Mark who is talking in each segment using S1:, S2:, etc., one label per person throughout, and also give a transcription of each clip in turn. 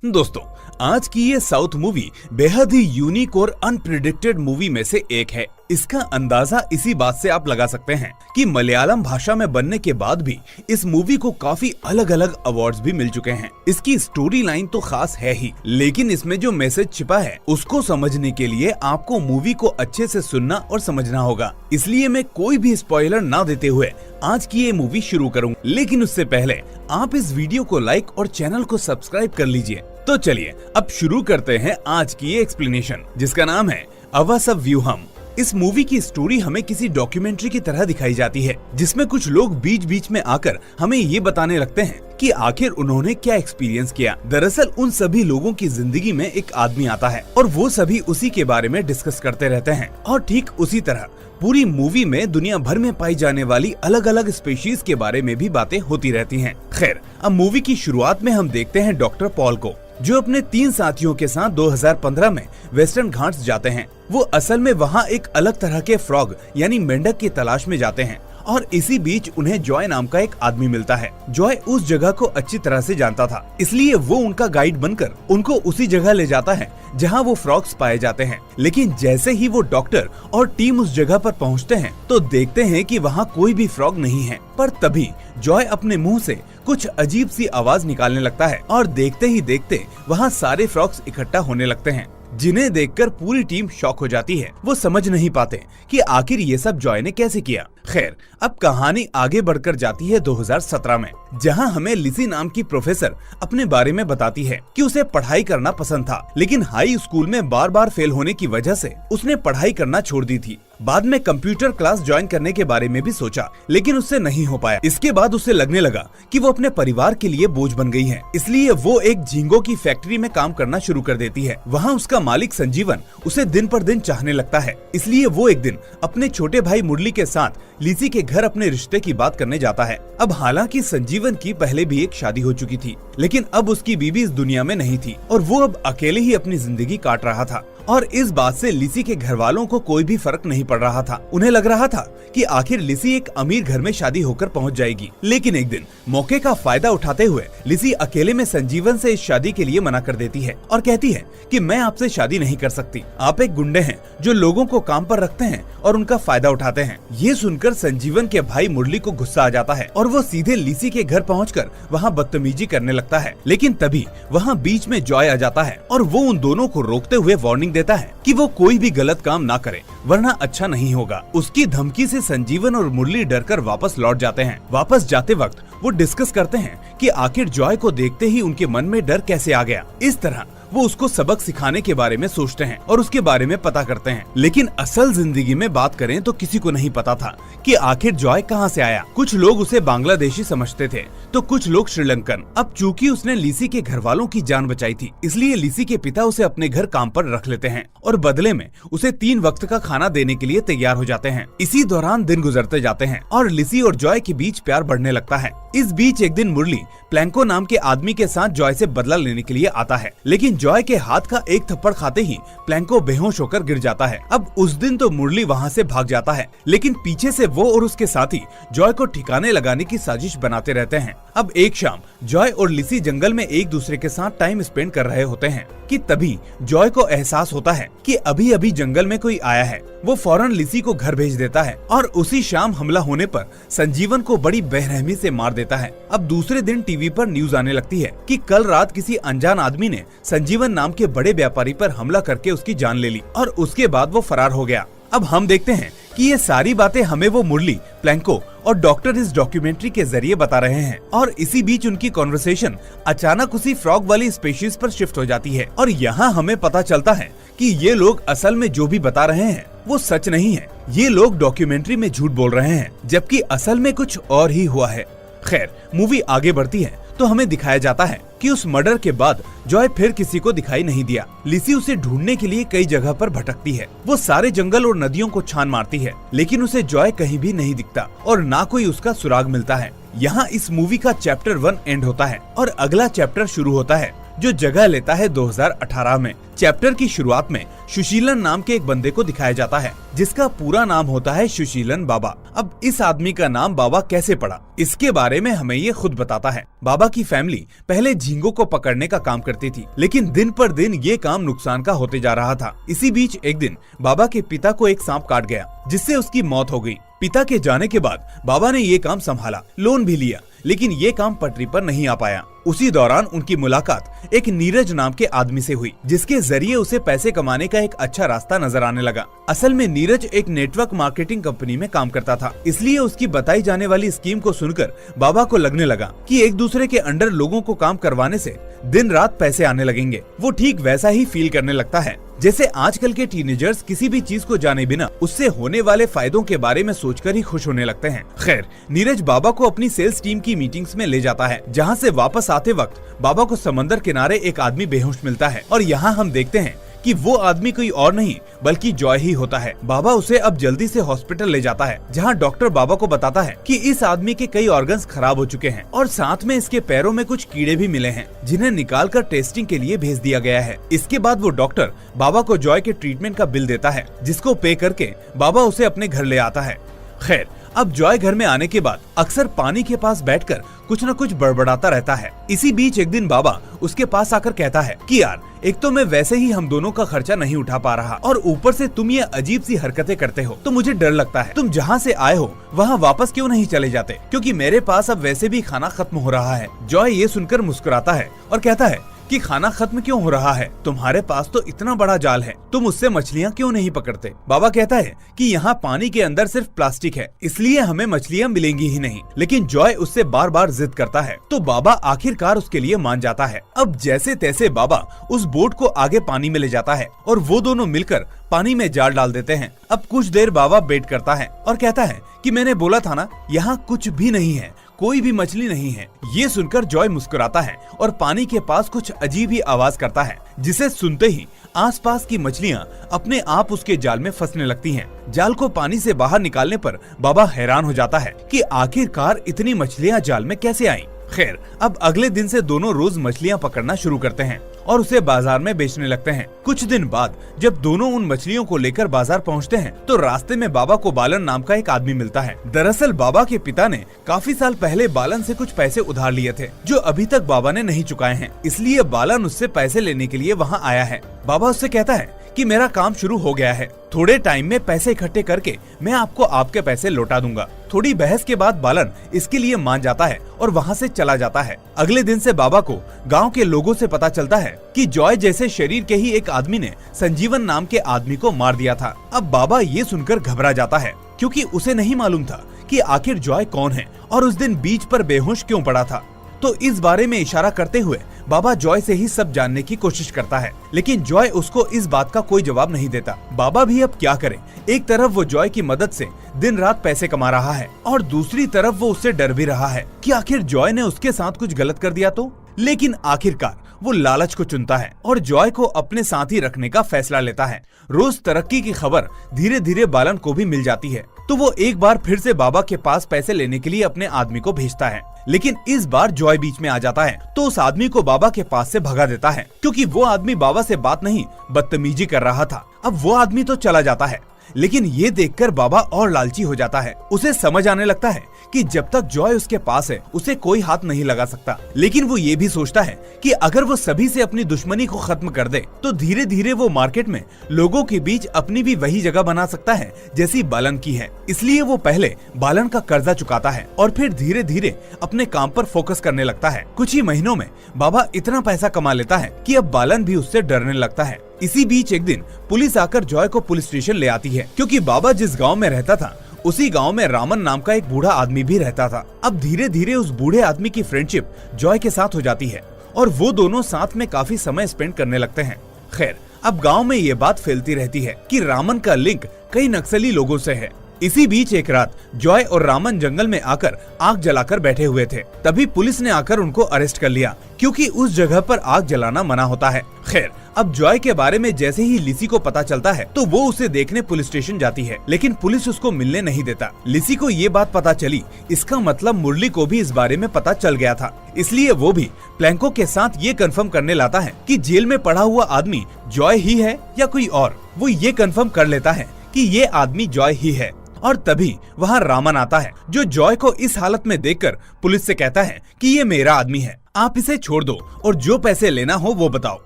S1: दोस्तों, आज की ये साउथ मूवी बेहद ही यूनिक और अनप्रिडिक्टेड मूवी में से एक है। इसका अंदाजा इसी बात से आप लगा सकते हैं कि मलयालम भाषा में बनने के बाद भी इस मूवी को काफी अलग अलग अवार्ड्स भी मिल चुके हैं। इसकी स्टोरी लाइन तो खास है ही, लेकिन इसमें जो मैसेज छिपा है उसको समझने के लिए आपको मूवी को अच्छे से सुनना और समझना होगा। इसलिए मैं कोई भी स्पॉइलर ना देते हुए आज की ये मूवी शुरू करूँ, लेकिन उससे पहले आप इस वीडियो को लाइक और चैनल को सब्सक्राइब कर लीजिए। तो चलिए अब शुरू करते हैं आज की ये एक्सप्लेनेशन, जिसका नाम है अवासव व्यूहम। इस मूवी की स्टोरी हमें किसी डॉक्यूमेंट्री की तरह दिखाई जाती है, जिसमें कुछ लोग बीच बीच में आकर हमें ये बताने लगते हैं कि आखिर उन्होंने क्या एक्सपीरियंस किया। दरअसल उन सभी लोगों की जिंदगी में एक आदमी आता है और वो सभी उसी के बारे में डिस्कस करते रहते हैं। और ठीक उसी तरह पूरी मूवी में दुनिया भर में पाई जाने वाली अलग अलग स्पीशीज के बारे में भी बातें होती रहती हैं। खैर, अब मूवी की शुरुआत में हम देखते हैं डॉक्टर पॉल को, जो अपने 3 साथियों के साथ 2015 में वेस्टर्न घाट्स जाते हैं। वो असल में वहाँ एक अलग तरह के फ्रॉग यानी मेंढक की तलाश में जाते हैं और इसी बीच उन्हें जॉय नाम का एक आदमी मिलता है। जॉय उस जगह को अच्छी तरह से जानता था, इसलिए वो उनका गाइड बनकर उनको उसी जगह ले जाता है जहां वो फ्रॉग्स पाए जाते हैं। लेकिन जैसे ही वो डॉक्टर और टीम उस जगह पर पहुंचते हैं तो देखते हैं कि वहां कोई भी फ्रॉग नहीं है। पर तभी जॉय अपने मुंह से कुछ अजीब सी आवाज निकालने लगता है और देखते ही देखते वहां सारे फ्रॉग्स इकट्ठा होने लगते हैं, जिन्हें देखकर पूरी टीम शॉक हो जाती है। वो समझ नहीं पाते कि आखिर ये सब जॉय ने कैसे किया। खैर, अब कहानी आगे बढ़कर जाती है 2017 में, जहां हमें लिसी नाम की प्रोफेसर अपने बारे में बताती है कि उसे पढ़ाई करना पसंद था, लेकिन हाई स्कूल में बार बार फेल होने की वजह से उसने पढ़ाई करना छोड़ दी थी। बाद में कंप्यूटर क्लास ज्वाइन करने के बारे में भी सोचा, लेकिन उससे नहीं हो पाया। इसके बाद उसे लगने लगा कि वो अपने परिवार के लिए बोझ बन गई है, इसलिए वो एक झींगों की फैक्ट्री में काम करना शुरू कर देती है। वहाँ उसका मालिक संजीवन उसे दिन पर दिन चाहने लगता है, इसलिए वो एक दिन अपने छोटे भाई मुरली के साथ लिसी के घर अपने रिश्ते की बात करने जाता है। अब हालांकि संजीवन की पहले भी एक शादी हो चुकी थी, लेकिन अब उसकी बीवी इस दुनिया में नहीं थी और वो अब अकेले ही अपनी जिंदगी काट रहा था। और इस बात से लिसी के घर वालों को कोई भी फर्क नहीं पड़ रहा था। उन्हें लग रहा था कि आखिर लिसी एक अमीर घर में शादी होकर पहुंच जाएगी। लेकिन एक दिन मौके का फायदा उठाते हुए लिसी अकेले में संजीवन से इस शादी के लिए मना कर देती है और कहती है कि मैं आपसे शादी नहीं कर सकती। आप एक गुंडे हैं जो लोगों को काम पर रखते हैं और उनका फायदा उठाते हैं। ये सुनकर संजीवन के भाई मुरली को गुस्सा आ जाता है और वो सीधे लिसी के घर पहुंचकर वहां बदतमीजी करने लगता है। लेकिन तभी वहां बीच में जॉय आ जाता है और वो उन दोनों को रोकते हुए वार्निंग देता है कि वो कोई भी गलत काम ना करे, वरना अच्छा नहीं होगा। उसकी धमकी से संजीवन और मुरली डरकर वापस लौट जाते हैं। वापस जाते वक्त वो डिस्कस करते हैं कि आखिर जॉय को देखते ही उनके मन में डर कैसे आ गया। इस तरह वो उसको सबक सिखाने के बारे में सोचते हैं और उसके बारे में पता करते हैं। लेकिन असल जिंदगी में बात करें तो किसी को नहीं पता था कि आखिर जॉय कहां से आया। कुछ लोग उसे बांग्लादेशी समझते थे तो कुछ लोग श्रीलंकन। अब चूंकि उसने लिसी के घर वालों की जान बचाई थी, इसलिए लिसी के पिता उसे अपने घर काम पर रख लेते हैं और बदले में उसे 3 वक्त का खाना देने के लिए तैयार हो जाते हैं। इसी दौरान दिन गुजरते जाते हैं और लिसी और जॉय के बीच प्यार बढ़ने लगता है। इस बीच एक दिन मुरली प्लैंको नाम के आदमी के साथ जॉय से बदला लेने के लिए आता है, लेकिन जॉय के हाथ का एक थप्पड़ खाते ही प्लैंको बेहोश होकर गिर जाता है। अब उस दिन तो मुरली वहाँ से भाग जाता है, लेकिन पीछे से वो और उसके साथी जॉय को ठिकाने लगाने की साजिश बनाते रहते हैं। अब एक शाम जॉय और लिसी जंगल में एक दूसरे के साथ टाइम स्पेंड कर रहे होते हैं कि तभी जॉय को एहसास होता है कि अभी अभी जंगल में कोई आया है। वो फौरन लिसी को घर भेज देता है और उसी शाम हमला होने पर संजीवन को बड़ी बेरहमी से मार देता है। अब दूसरे दिन टीवी पर न्यूज आने लगती है कि कल रात किसी अनजान आदमी ने संजीवन नाम के बड़े व्यापारी पर हमला करके उसकी जान ले ली और उसके बाद वो फरार हो गया। अब हम देखते हैं कि ये सारी बातें हमें वो मुरली, प्लैंको और डॉक्टर इस डॉक्यूमेंट्री के जरिए बता रहे हैं। और इसी बीच उनकी कॉन्वर्सेशन अचानक उसी फ्रॉग वाली स्पीशीज पर शिफ्ट हो जाती है और यहाँ हमें पता चलता है कि ये लोग असल में जो भी बता रहे हैं वो सच नहीं है। ये लोग डॉक्यूमेंट्री में झूठ बोल रहे हैं, जबकि असल में कुछ और ही हुआ है। खैर, मूवी आगे बढ़ती है तो हमें दिखाया जाता है कि उस मर्डर के बाद जॉय फिर किसी को दिखाई नहीं दिया। लिसी उसे ढूंढने के लिए कई जगह पर भटकती है। वो सारे जंगल और नदियों को छान मारती है, लेकिन उसे जॉय कहीं भी नहीं दिखता और ना कोई उसका सुराग मिलता है। यहाँ इस मूवी का चैप्टर 1 एंड होता है और अगला चैप्टर शुरू होता है जो जगह लेता है 2018 में। चैप्टर की शुरुआत में सुशीलन नाम के एक बंदे को दिखाया जाता है जिसका पूरा नाम होता है सुशीलन बाबा। अब इस आदमी का नाम बाबा कैसे पड़ा, इसके बारे में हमें ये खुद बताता है। बाबा की फैमिली पहले झींगों को पकड़ने का काम करती थी, लेकिन दिन पर दिन ये काम नुकसान का होते जा रहा था। इसी बीच एक दिन बाबा के पिता को एक सांप काट गया जिससे उसकी मौत हो गई। पिता के जाने के बाद बाबा ने ये काम संभाला, लोन भी लिया, लेकिन ये काम पटरी पर नहीं आ पाया। उसी दौरान उनकी मुलाकात एक नीरज नाम के आदमी से हुई जिसके जरिए उसे पैसे कमाने का एक अच्छा रास्ता नजर आने लगा। असल में नीरज एक नेटवर्क मार्केटिंग कंपनी में काम करता था, इसलिए उसकी बताई जाने वाली स्कीम को सुनकर बाबा को लगने लगा कि एक दूसरे के अंडर लोगों को काम करवाने से दिन रात पैसे आने लगेंगे। वो ठीक वैसा ही फील करने लगता है जैसे आजकल के टीनेजर्स किसी भी चीज को जाने बिना उससे होने वाले फायदों के बारे में सोचकर ही खुश होने लगते हैं। खैर, नीरज बाबा को अपनी सेल्स टीम की मीटिंग्स में ले जाता है, जहां से वापस आते वक्त बाबा को समंदर किनारे एक आदमी बेहोश मिलता है और यहाँ हम देखते हैं कि वो आदमी कोई और नहीं बल्कि जॉय ही होता है। बाबा उसे अब जल्दी से हॉस्पिटल ले जाता है, जहां डॉक्टर बाबा को बताता है कि इस आदमी के कई ऑर्गन्स खराब हो चुके हैं और साथ में इसके पैरों में कुछ कीड़े भी मिले हैं जिन्हें निकालकर टेस्टिंग के लिए भेज दिया गया है। इसके बाद वो डॉक्टर बाबा को जॉय के ट्रीटमेंट का बिल देता है, जिसको पे करके बाबा उसे अपने घर ले आता है। खैर, अब जॉय घर में आने के बाद अक्सर पानी के पास बैठकर कुछ न कुछ बड़बड़ाता रहता है। इसी बीच एक दिन बाबा उसके पास आकर कहता है कि यार, एक तो मैं वैसे ही हम दोनों का खर्चा नहीं उठा पा रहा और ऊपर से तुम ये अजीब सी हरकतें करते हो, तो मुझे डर लगता है तुम जहाँ से आए हो वहाँ वापस क्यों नहीं चले जाते, क्योंकि मेरे पास अब वैसे भी खाना खत्म हो रहा है। जॉय ये सुनकर मुस्कुराता है और कहता है कि खाना खत्म क्यों हो रहा है, तुम्हारे पास तो इतना बड़ा जाल है, तुम उससे मछलियाँ क्यों नहीं पकड़ते। बाबा कहता है कि यहाँ पानी के अंदर सिर्फ प्लास्टिक है, इसलिए हमें मछलियाँ मिलेंगी ही नहीं। लेकिन जॉय उससे बार बार जिद करता है, तो बाबा आखिरकार उसके लिए मान जाता है। अब जैसे तैसे बाबा उस बोट को आगे पानी में ले जाता है और वो दोनों मिलकर पानी में जाल डाल देते हैं। अब कुछ देर बाबा वेट करता है और कहता है कि मैंने बोला था ना, यहाँ कुछ भी नहीं है, कोई भी मछली नहीं है। ये सुनकर जॉय मुस्कुराता है और पानी के पास कुछ अजीब ही आवाज करता है, जिसे सुनते ही आसपास की मछलियाँ अपने आप उसके जाल में फंसने लगती हैं। जाल को पानी से बाहर निकालने पर बाबा हैरान हो जाता है कि आखिरकार इतनी मछलियाँ जाल में कैसे आईं। खैर, अब अगले दिन से दोनों रोज मछलियाँ पकड़ना शुरू करते हैं और उसे बाजार में बेचने लगते हैं। कुछ दिन बाद जब दोनों उन मछलियों को लेकर बाजार पहुंचते हैं तो रास्ते में बाबा को बालन नाम का एक आदमी मिलता है। दरअसल बाबा के पिता ने काफी साल पहले बालन से कुछ पैसे उधार लिए थे जो अभी तक बाबा ने नहीं चुकाए हैं, इसलिए बालन उससे पैसे लेने के लिए वहाँ आया है। बाबा उससे कहता है कि मेरा काम शुरू हो गया है, थोड़े टाइम में पैसे इकट्ठे करके मैं आपको आपके पैसे लौटा दूंगा। थोड़ी बहस के बाद बालन इसके लिए मान जाता है और वहाँ से चला जाता है। अगले दिन से बाबा को गांव के लोगों से पता चलता है कि जॉय जैसे शरीर के ही एक आदमी ने संजीवन नाम के आदमी को मार दिया था। अब बाबा ये सुनकर घबरा जाता है, क्योंकि उसे नहीं मालूम था कि आखिर जॉय कौन है और उस दिन बीच पर बेहोश क्यों पड़ा था। तो इस बारे में इशारा करते हुए बाबा जॉय से ही सब जानने की कोशिश करता है, लेकिन जॉय उसको इस बात का कोई जवाब नहीं देता। बाबा भी अब क्या करे, एक तरफ वो जॉय की मदद से दिन रात पैसे कमा रहा है और दूसरी तरफ वो उससे डर भी रहा है कि आखिर जॉय ने उसके साथ कुछ गलत कर दिया तो। लेकिन आखिरकार वो लालच को चुनता है और जॉय को अपने साथ ही रखने का फैसला लेता है। रोज तरक्की की खबर धीरे धीरे बालन को भी मिल जाती है, तो वो एक बार फिर से बाबा के पास पैसे लेने के लिए अपने आदमी को भेजता है। लेकिन इस बार जॉय बीच में आ जाता है तो उस आदमी को बाबा के पास से भगा देता है, क्योंकि वो आदमी बाबा से बात नहीं बदतमीजी कर रहा था। अब वो आदमी तो चला जाता है, लेकिन ये देखकर बाबा और लालची हो जाता है। उसे समझ आने लगता है कि जब तक जॉय उसके पास है उसे कोई हाथ नहीं लगा सकता। लेकिन वो ये भी सोचता है कि अगर वो सभी से अपनी दुश्मनी को खत्म कर दे तो धीरे धीरे वो मार्केट में लोगों के बीच अपनी भी वही जगह बना सकता है जैसी बालन की है। इसलिए वो पहले बालन का कर्जा चुकाता है और फिर धीरे धीरे अपने काम पर फोकस करने लगता है। कुछ ही महीनों में बाबा इतना पैसा कमा लेता है कि अब बालन भी उससे डरने लगता है। इसी बीच एक दिन पुलिस आकर जॉय को पुलिस स्टेशन ले आती है, क्योंकि बाबा जिस गांव में रहता था उसी गांव में रामन नाम का एक बूढ़ा आदमी भी रहता था। अब धीरे धीरे उस बूढ़े आदमी की फ्रेंडशिप जॉय के साथ हो जाती है और वो दोनों साथ में काफी समय स्पेंड करने लगते हैं। खैर, अब गांव में ये बात फैलती रहती है कि रामन का लिंक कई नक्सली लोगों से है। इसी बीच एक रात जॉय और रामन जंगल में आकर आग जलाकर बैठे हुए थे। तभी पुलिस ने आकर उनको अरेस्ट कर लिया, क्योंकि उस जगह पर आग जलाना मना होता है। खैर, अब जॉय के बारे में जैसे ही लिसी को पता चलता है तो वो उसे देखने पुलिस स्टेशन जाती है, लेकिन पुलिस उसको मिलने नहीं देता। लिसी को ये बात पता चली, इसका मतलब मुरली को भी इस बारे में पता चल गया था, इसलिए वो भी प्लैंको के साथ ये कंफर्म करने लाता है कि जेल में पड़ा हुआ आदमी जॉय ही है या कोई और। वो ये कंफर्म कर लेता है कि ये आदमी जॉय ही है, और तभी वहाँ रामन आता है, जो जॉय को इस हालत में देखकर पुलिस से कहता है कि ये मेरा आदमी है, आप इसे छोड़ दो और जो पैसे लेना हो वो बताओ।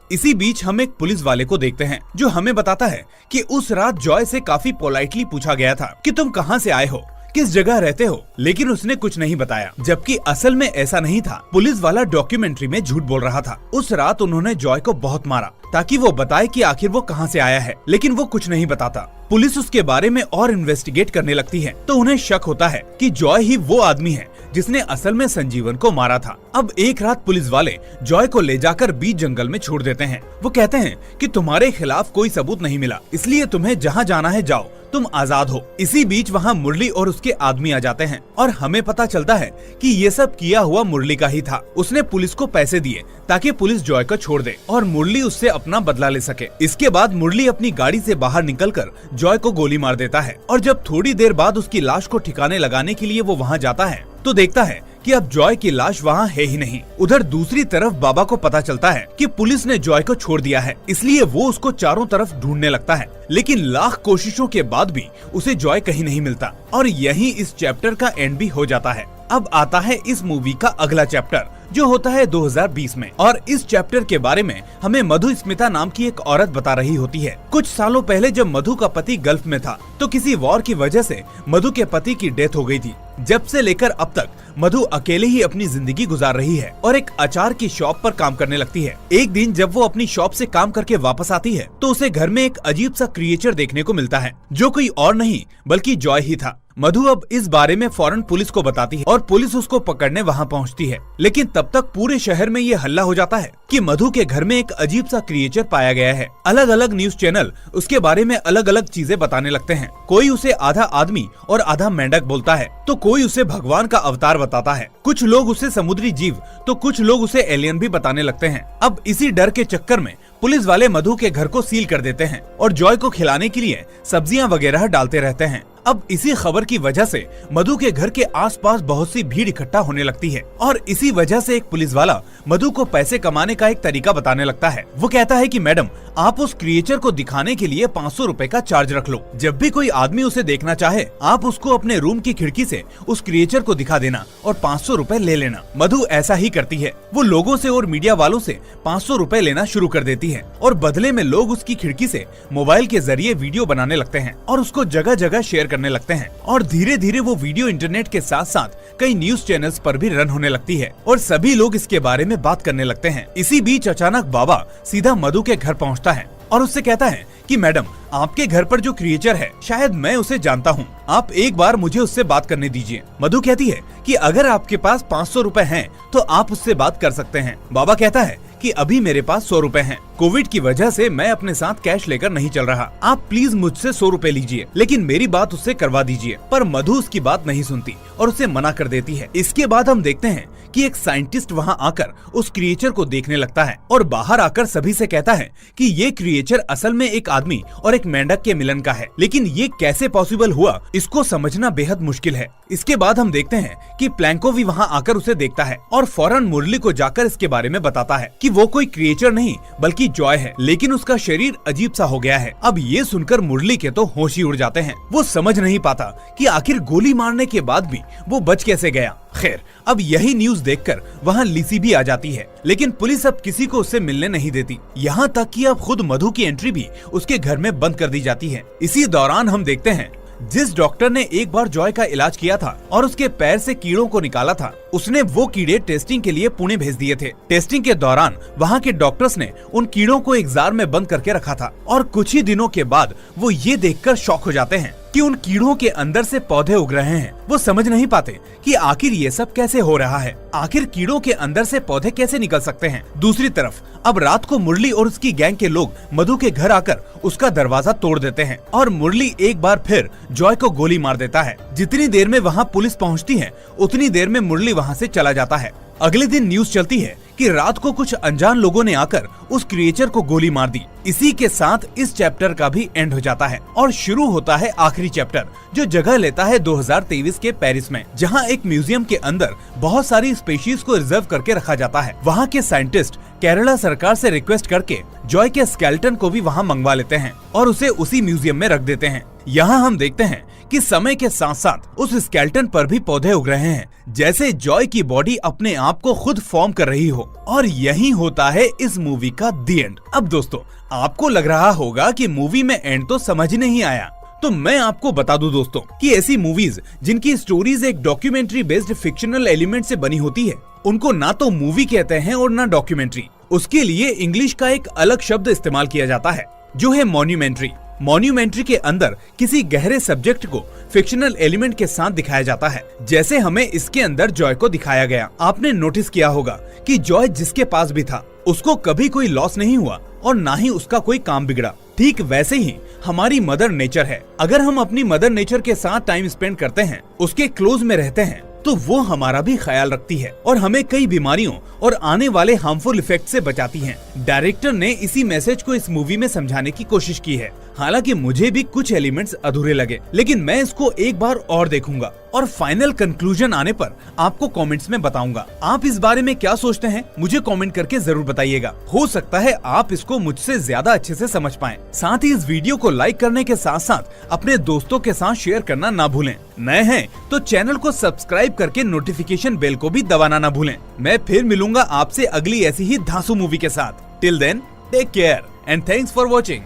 S1: इसी बीच हम एक पुलिस वाले को देखते हैं, जो हमें बताता है कि उस रात जॉय से काफी पोलाइटली पूछा गया था कि तुम कहाँ से आए हो, किस जगह रहते हो, लेकिन उसने कुछ नहीं बताया, जबकि असल में ऐसा नहीं था। पुलिस वाला डॉक्यूमेंट्री में झूठ बोल रहा था। उस रात उन्होंने जॉय को बहुत मारा ताकि वो बताए कि आखिर वो कहाँ से आया है, लेकिन वो कुछ नहीं बताता। पुलिस उसके बारे में और इन्वेस्टिगेट करने लगती है तो उन्हें शक होता है कि जॉय ही वो आदमी है जिसने असल में संजीवन को मारा था। अब एक रात पुलिस वाले जॉय को ले जाकर बीच जंगल में छोड़ देते हैं। वो कहते हैं कि तुम्हारे खिलाफ कोई सबूत नहीं मिला, इसलिए तुम्हें जहाँ जाना है जाओ, तुम आजाद हो। इसी बीच वहाँ मुरली और उसके आदमी आ जाते हैं और हमें पता चलता है कि ये सब किया हुआ मुरली का ही था। उसने पुलिस को पैसे दिए ताकि पुलिस जॉय को छोड़ दे और मुरली उससे अपना बदला ले सके। इसके बाद मुरली अपनी गाड़ी से बाहर निकलकर जॉय को गोली मार देता है, और जब थोड़ी देर बाद उसकी लाश को ठिकाने लगाने के लिए वो वहाँ जाता है तो देखता है कि अब जॉय की लाश वहाँ है ही नहीं। उधर दूसरी तरफ बाबा को पता चलता है कि पुलिस ने जॉय को छोड़ दिया है, इसलिए वो उसको चारों तरफ ढूंढने लगता है, लेकिन लाख कोशिशों के बाद भी उसे जॉय कहीं नहीं मिलता। और यहीं इस चैप्टर का एंड भी हो जाता है। अब आता है इस मूवी का अगला चैप्टर, जो होता है 2020 में, और इस चैप्टर के बारे में हमें मधु स्मिता नाम की एक औरत बता रही होती है। कुछ सालों पहले जब मधु का पति गल्फ में था तो किसी वॉर की वजह से मधु के पति की डेथ हो गई थी। जब से लेकर अब तक मधु अकेले ही अपनी जिंदगी गुजार रही है और एक अचार की शॉप पर काम करने लगती है। एक दिन जब वो अपनी शॉप से काम करके वापस आती है तो उसे घर में एक अजीब सा क्रिएचर देखने को मिलता है, जो कोई और नहीं बल्कि जॉय ही था। मधु अब इस बारे में फौरन पुलिस को बताती है और पुलिस उसको पकड़ने वहाँ पहुँचती है, लेकिन तब तक पूरे शहर में ये हल्ला हो जाता है कि मधु के घर में एक अजीब सा क्रिएचर पाया गया है। अलग अलग न्यूज चैनल उसके बारे में अलग अलग चीजें बताने लगते हैं। कोई उसे आधा आदमी और आधा मेंढक बोलता है, तो कोई उसे भगवान का अवतार बताता है। कुछ लोग उसे समुद्री जीव तो कुछ लोग उसे एलियन भी बताने लगते हैं। अब इसी डर के चक्कर में पुलिस वाले मधु के घर को सील कर देते हैं और जॉय को खिलाने के लिए सब्जियां वगैरह डालते रहते हैं। अब इसी खबर की वजह से मधु के घर के आसपास बहुत सी भीड़ इकट्ठा होने लगती है और इसी वजह से एक पुलिस वाला मधु को पैसे कमाने का एक तरीका बताने लगता है। वो कहता है कि मैडम, आप उस क्रिएचर को दिखाने के लिए 500 रुपए का चार्ज रख लो। जब भी कोई आदमी उसे देखना चाहे आप उसको अपने रूम की खिड़की से उस क्रिएचर को दिखा देना और 500 रुपए ले लेना। मधु ऐसा ही करती है। वो लोगों से और मीडिया वालों से 500 रुपए लेना शुरू कर देती है और बदले में लोग उसकी खिड़की से मोबाइल के जरिए वीडियो बनाने लगते हैं और उसको जगह जगह शेयर करने लगते हैं। और धीरे धीरे वो वीडियो इंटरनेट के साथ साथ कई न्यूज चैनल्स पर भी रन होने लगती है और सभी लोग इसके बारे में बात करने लगते हैं। इसी बीच अचानक बाबा सीधा मधु के घर पहुंचता है और उससे कहता है कि मैडम, आपके घर पर जो क्रिएचर है शायद मैं उसे जानता हूँ, आप एक बार मुझे उससे बात करने दीजिए। मधु कहती है कि अगर आपके पास 500 रुपए हैं तो आप उससे बात कर सकते हैं। बाबा कहता है कि अभी मेरे पास 100 रुपए हैं, कोविड की वजह से मैं अपने साथ कैश लेकर नहीं चल रहा, आप प्लीज मुझसे 100 रुपए लीजिए, लेकिन मेरी बात उससे करवा दीजिए। पर मधु उसकी बात नहीं सुनती और उसे मना कर देती है। इसके बाद हम देखते हैं कि एक साइंटिस्ट वहाँ आकर उस क्रिएचर को देखने लगता है और बाहर आकर सभी से कहता है कि ये क्रिएचर असल में एक आदमी और एक मेंढक के मिलन का है, लेकिन ये कैसे पॉसिबल हुआ इसको समझना बेहद मुश्किल है। इसके बाद हम देखते हैं कि प्लैंको भी वहाँ आकर उसे देखता है और फौरन मुरली को जाकर इसके बारे में बताता है कि वो कोई क्रिएचर नहीं बल्कि जॉय है, लेकिन उसका शरीर अजीब सा हो गया है। अब ये सुनकर मुरली के तो होश ही उड़ जाते हैं। वो समझ नहीं पाता कि आखिर गोली मारने के बाद भी वो बच कैसे गया। खैर, अब यही न्यूज देखकर वहाँ लिसी भी आ जाती है, लेकिन पुलिस अब किसी को उससे मिलने नहीं देती। यहाँ तक कि अब खुद मधु की एंट्री भी उसके घर में बंद कर दी जाती है। इसी दौरान हम देखते हैं जिस डॉक्टर ने एक बार जॉय का इलाज किया था और उसके पैर से कीड़ों को निकाला था, उसने वो कीड़े टेस्टिंग के लिए पुणे भेज दिए थे। टेस्टिंग के दौरान वहाँ के डॉक्टर्स ने उन कीड़ों को एक जार में बंद करके रखा था और कुछ ही दिनों के बाद वो ये देखकर शॉक हो जाते हैं कि उन कीड़ों के अंदर से पौधे उग रहे हैं। वो समझ नहीं पाते कि आखिर ये सब कैसे हो रहा है, आखिर कीड़ों के अंदर से पौधे कैसे निकल सकते हैं। दूसरी तरफ अब रात को मुरली और उसकी गैंग के लोग मधु के घर आकर उसका दरवाजा तोड़ देते हैं और मुरली एक बार फिर जॉय को गोली मार देता है। जितनी देर में वहाँ पुलिस पहुँचती है उतनी देर में मुरली वहाँ से चला जाता है। अगले दिन न्यूज चलती है कि रात को कुछ अनजान लोगों ने आकर उस क्रिएचर को गोली मार दी। इसी के साथ इस चैप्टर का भी एंड हो जाता है और शुरू होता है आखिरी चैप्टर, जो जगह लेता है 2023 के पेरिस में, जहां एक म्यूजियम के अंदर बहुत सारी स्पीशीज को रिजर्व करके रखा जाता है। वहां के साइंटिस्ट केरला सरकार से रिक्वेस्ट करके जॉय के स्केलेटन को भी वहां मंगवा लेते हैं और उसे उसी म्यूजियम में रख देते हैं। यहाँ हम देखते हैं कि समय के साथ साथ उस स्केलेटन पर भी पौधे उग रहे हैं, जैसे जॉय की बॉडी अपने आप को खुद फॉर्म कर रही हो। और यही होता है इस मूवी का दी एंड। अब दोस्तों, आपको लग रहा होगा कि मूवी में एंड तो समझ नहीं आया, तो मैं आपको बता दूं दोस्तों कि ऐसी मूवीज जिनकी स्टोरीज एक डॉक्यूमेंट्री बेस्ड फिक्शनल एलिमेंट से बनी होती है, उनको ना तो मूवी कहते हैं और ना डॉक्यूमेंट्री। उसके लिए इंग्लिश का एक अलग शब्द इस्तेमाल किया जाता है, जो है मॉन्यूमेंट्री। मॉन्यूमेंट्री के अंदर किसी गहरे सब्जेक्ट को फिक्शनल एलिमेंट के साथ दिखाया जाता है, जैसे हमें इसके अंदर जॉय को दिखाया गया। आपने नोटिस किया होगा कि जॉय जिसके पास भी था, उसको कभी कोई लॉस नहीं हुआ और ना ही उसका कोई काम बिगड़ा। ठीक वैसे ही हमारी मदर नेचर है। अगर हम अपनी मदर नेचर के साथ टाइम स्पेंड करते हैं, उसके क्लोज में रहते हैं, तो वो हमारा भी ख्याल रखती है और हमें कई बीमारियों और आने वाले हार्मफुल इफेक्ट से बचाती है। डायरेक्टर ने इसी मैसेज को इस मूवी में समझाने की कोशिश की है। हालांकि मुझे भी कुछ एलिमेंट्स अधूरे लगे, लेकिन मैं इसको एक बार और देखूंगा और फाइनल कंक्लूजन आने पर आपको कमेंट्स में बताऊंगा। आप इस बारे में क्या सोचते हैं, मुझे कमेंट करके जरूर बताइएगा। हो सकता है आप इसको मुझसे ज्यादा अच्छे से समझ पाएं। साथ ही इस वीडियो को लाइक करने के साथ साथ अपने दोस्तों के साथ शेयर करना ना भूलें। नए हैं तो चैनल को सब्सक्राइब करके नोटिफिकेशन बेल को भी दबाना ना भूलें। मैं फिर मिलूंगा आपसे अगली ऐसी ही धांसू मूवी के साथ। Till then, take care and thanks for watching.